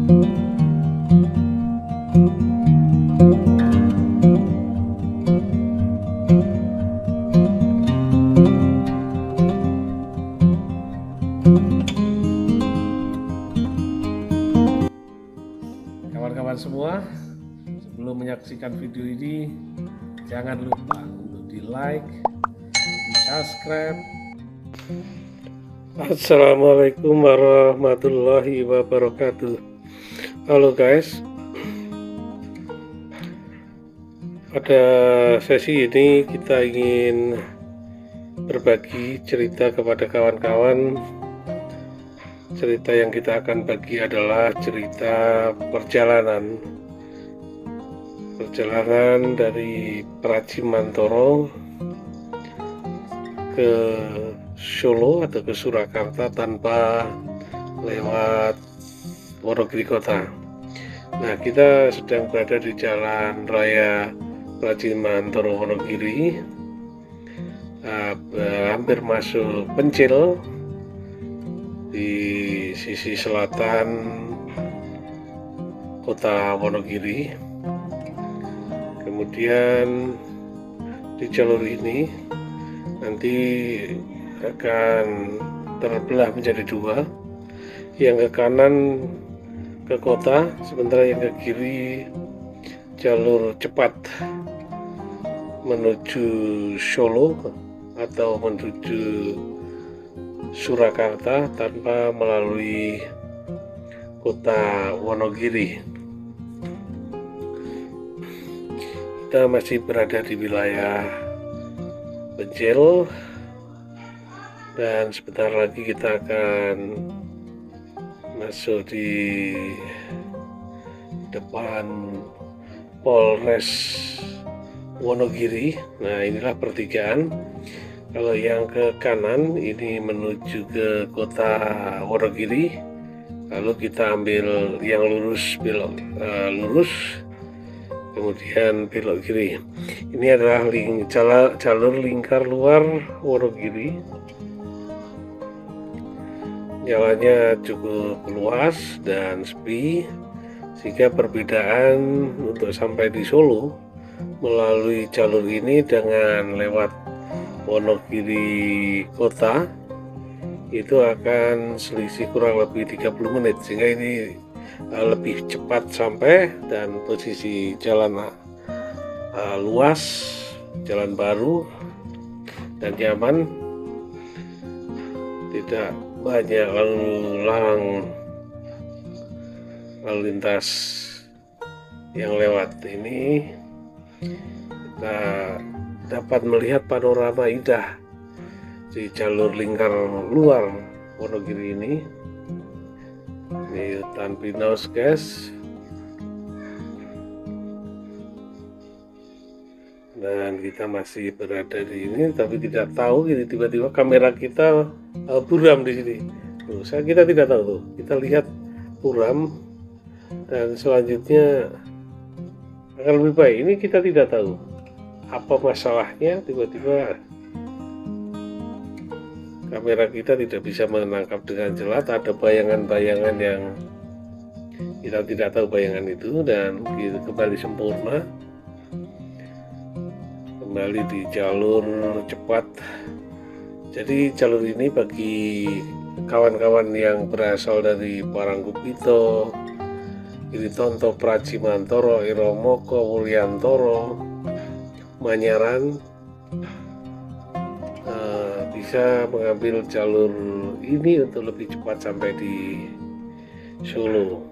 Kawan-kawan semua, sebelum menyaksikan video ini, jangan lupa untuk di like, di subscribe. Assalamualaikum warahmatullahi wabarakatuh. Halo guys, pada sesi ini kita ingin berbagi cerita kepada kawan-kawan. Cerita yang kita akan bagi adalah cerita perjalanan dari Praji Mantoro ke Solo atau ke Surakarta tanpa lewat Wonogiri kota. Nah, kita sedang berada di jalan raya Praji Mantoro Wonogiri, hampir masuk Pencil di sisi selatan kota Wonogiri. Kemudian di jalur ini nanti akan terbelah menjadi dua, yang ke kanan ke kota, sementara yang ke kiri jalur cepat menuju Solo atau menuju Surakarta tanpa melalui kota Wonogiri. Kita masih berada di wilayah Pencil dan sebentar lagi kita akan masuk di depan Polres Wonogiri. Nah, inilah pertigaan. Kalau yang ke kanan ini menuju ke kota Wonogiri, lalu kita ambil yang lurus, belok lurus, kemudian belok kiri. Ini adalah jalur lingkar luar Wonogiri. Jalannya cukup luas dan sepi, sehingga perbedaan untuk sampai di Solo melalui jalur ini dengan lewat Wonogiri kota itu akan selisih kurang lebih 30 menit, sehingga ini lebih cepat sampai, dan posisi jalan luas, jalan baru dan nyaman, tidak banyak lalu lintas yang lewat ini. Kita dapat melihat panorama indah di jalur lingkar luar Wonogiri ini. Ini hutan pinus guys, dan kita masih berada di ini, tapi tidak tahu ini tiba-tiba kamera kita buram di sini. Kita tidak tahu tuh. Kita lihat buram, dan selanjutnya akan lebih baik. Ini kita tidak tahu apa masalahnya, tiba-tiba kamera kita tidak bisa menangkap dengan jelas. Ada bayangan-bayangan yang kita tidak tahu bayangan itu, dan kita kembali sempurna, kembali di jalur cepat. Jadi jalur ini bagi kawan-kawan yang berasal dari Parangkupito, Giritonto, Praji Mantoro, Iromoko, Wulyantoro, Manyaran, bisa mengambil jalur ini untuk lebih cepat sampai di Solo.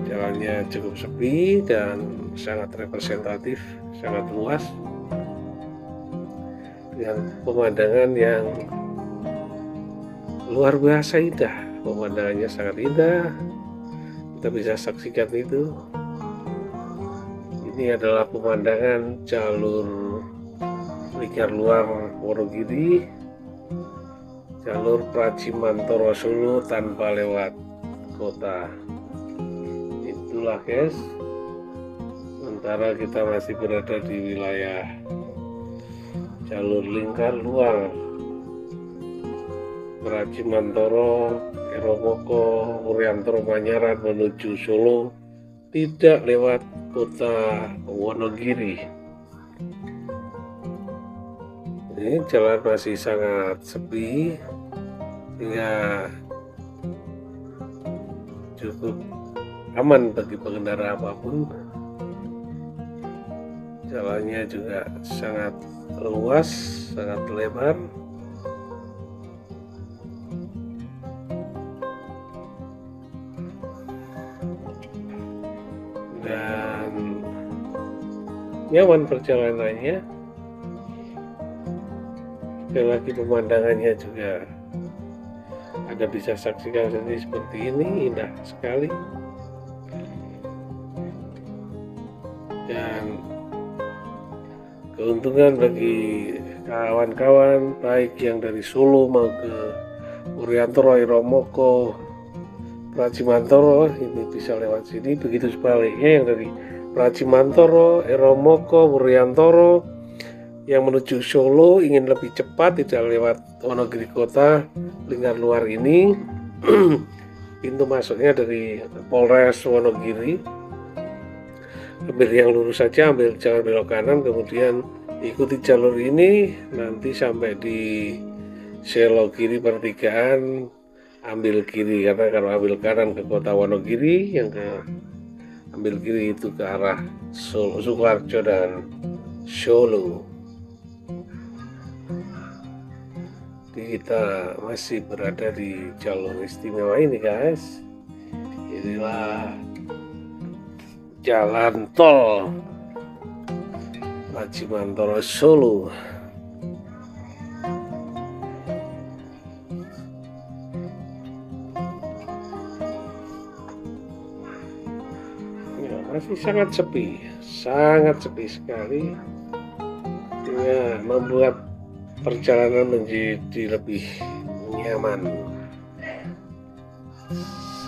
Jalannya cukup sepi dan sangat representatif, sangat luas, dengan pemandangan yang luar biasa indah. Pemandangannya sangat indah, kita bisa saksikan itu. Ini adalah pemandangan jalur lingkar luar Wonogiri, jalur Praji Mantoro Solo tanpa lewat kota. Itulah guys, sementara kita masih berada di wilayah jalur lingkar luar Praji Mantoro Eromoko, Wuryantoro, Manyaran menuju Solo tidak lewat kota Wonogiri. Ini jalan masih sangat sepi sehingga cukup aman bagi pengendara apapun. Jalannya juga sangat luas, sangat lebar. Dan nyaman perjalanannya. Sekali lagi pemandangannya juga Anda bisa saksikan sendiri seperti ini, indah sekali. Dan keuntungan bagi kawan-kawan baik yang dari Solo mau ke Wuryantoro, Eromoko, Pracimantoro ini bisa lewat sini. Begitu sebaliknya yang dari Pracimantoro, Eromoko, Wuryantoro yang menuju Solo ingin lebih cepat tidak lewat Wonogiri kota lingkar luar ini. Pintu masuknya dari Polres Wonogiri. Ambil yang lurus saja, ambil jangan belok kanan, kemudian ikuti jalur ini nanti sampai di Selogiri pertigaan ambil kiri, karena kalau ambil kanan ke kota Wonogiri, yang ambil kiri itu ke arah Sukoharjo dan Solo. Jadi kita masih berada di jalur istimewa ini guys. Inilah jalan tol Pracimantoro Solo. Ya, masih sangat sepi sekali. Ya, membuat perjalanan menjadi lebih nyaman.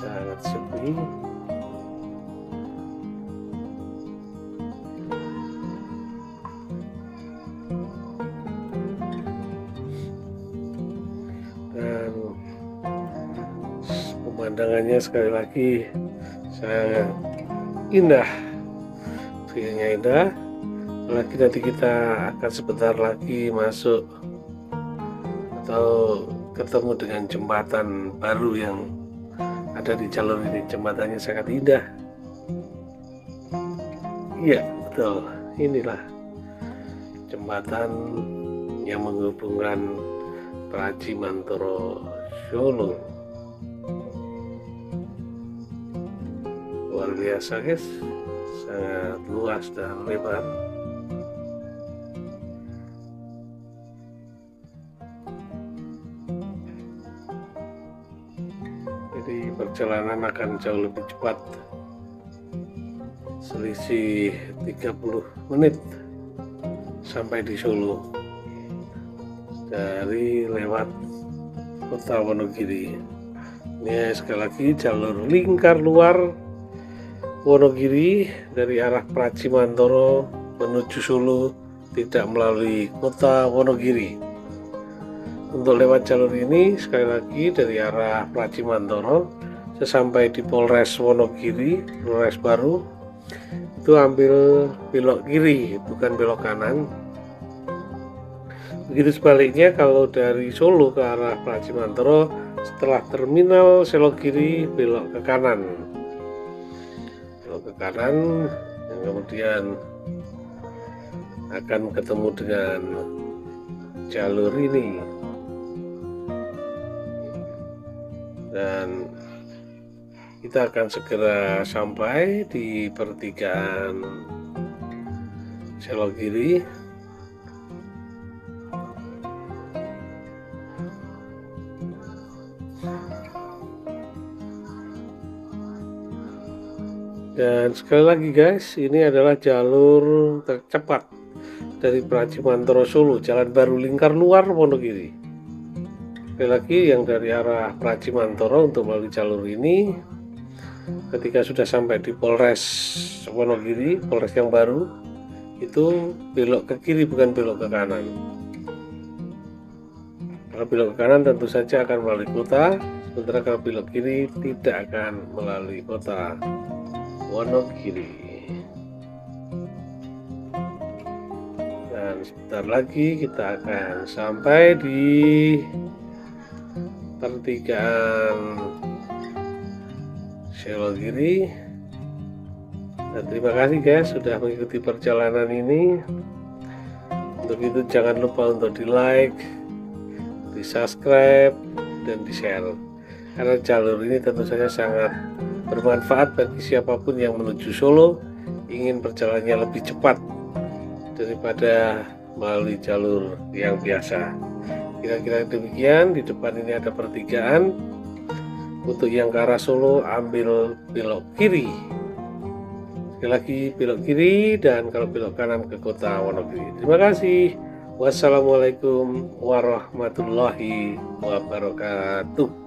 Sangat sepi. Dan pemandangannya sekali lagi sangat indah, view-nya indah. Apalagi nanti kita akan sebentar lagi masuk atau ketemu dengan jembatan baru yang ada di jalur ini. Jembatannya sangat indah. Iya betul, inilah jembatan yang menghubungkan Pracimantoro Solo. Luar biasa guys, sangat luas dan lebar. Jadi perjalanan akan jauh lebih cepat, selisih 30 menit sampai di Solo dari lewat kota Wonogiri. Ini sekali lagi jalur lingkar luar Wonogiri dari arah Pracimantoro menuju Solo, tidak melalui kota Wonogiri. Untuk lewat jalur ini sekali lagi dari arah Pracimantoro, sesampai di Polres Wonogiri, Polres baru, itu ambil belok kiri, bukan belok kanan. Begitu sebaliknya kalau dari Solo ke arah Pracimantoro, setelah terminal Selogiri belok ke kanan. Belok ke kanan, dan kemudian akan ketemu dengan jalur ini. Dan kita akan segera sampai di pertigaan Selogiri. Dan sekali lagi guys, ini adalah jalur tercepat dari Pracimantoro Solo, jalan baru lingkar luar Wonogiri. Sekali lagi yang dari arah Pracimantoro untuk melalui jalur ini, ketika sudah sampai di Polres Wonogiri, Polres yang baru, itu belok ke kiri bukan belok ke kanan. Kalau belok ke kanan tentu saja akan melalui kota, Sementara kalau belok kiri tidak akan melalui kota Wonogiri. Dan sebentar lagi kita akan sampai di pertigaan Selogiri. Dan terima kasih guys sudah mengikuti perjalanan ini. Untuk itu jangan lupa untuk di like, di subscribe, dan di share, karena jalur ini tentu saja sangat bermanfaat bagi siapapun yang menuju Solo ingin perjalanannya lebih cepat daripada melalui jalur yang biasa. Kira-kira demikian. Di depan ini ada pertigaan. Untuk yang ke arah Solo ambil belok kiri. Sekali lagi belok kiri, dan kalau belok kanan ke kota Wonogiri. Terima kasih. Wassalamualaikum warahmatullahi wabarakatuh.